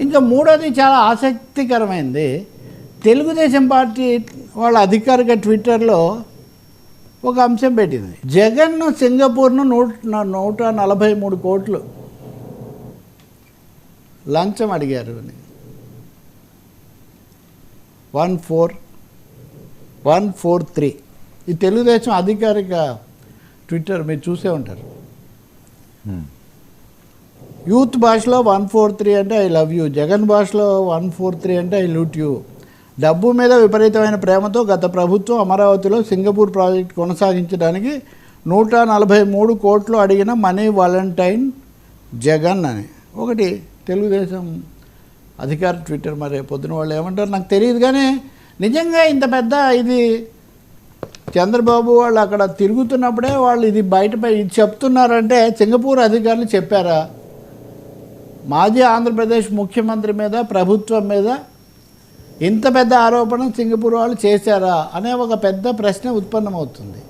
ఇంకా మూడోది చాలా ఆసక్తికరమైనది, తెలుగుదేశం పార్టీ వాళ్ళ అధికారిక ట్విట్టర్లో ఒక అంశం పెట్టింది. జగన్ సింగపూర్ను 143 కోట్లు లంచం అడిగారు అని. 143 ఈ తెలుగుదేశం అధికారిక ట్విట్టర్ మీరు చూసే ఉంటారు. యూత్ భాషలో 143 అంటే ఐ లవ్ యూ, జగన్ భాషలో 143 అంటే ఐ లూట్ యూ. డబ్బు మీద విపరీతమైన ప్రేమతో గత ప్రభుత్వం అమరావతిలో సింగపూర్ ప్రాజెక్టు కొనసాగించడానికి 143 కోట్లు అడిగిన మనీ వాలంటైన్ జగన్ అని ఒకటి తెలుగుదేశం అధికార ట్విట్టర్. మరి పొద్దున వాళ్ళు ఏమంటారు నాకు తెలియదు, కానీ నిజంగా ఇంత పెద్ద ఇది చంద్రబాబు వాళ్ళు అక్కడ తిరుగుతున్నప్పుడే వాళ్ళు ఇది బయటపై ఇది చెప్తున్నారంటే సింగపూర్ అధికారులు చెప్పారా? మాజీ ఆంధ్రప్రదేశ్ ముఖ్యమంత్రి మీద ప్రభుత్వం మీద ఇంత పెద్ద ఆరోపణ సింగపూర్ వాళ్ళు చేశారా అనే ఒక పెద్ద ప్రశ్న ఉత్పన్నమవుతుంది.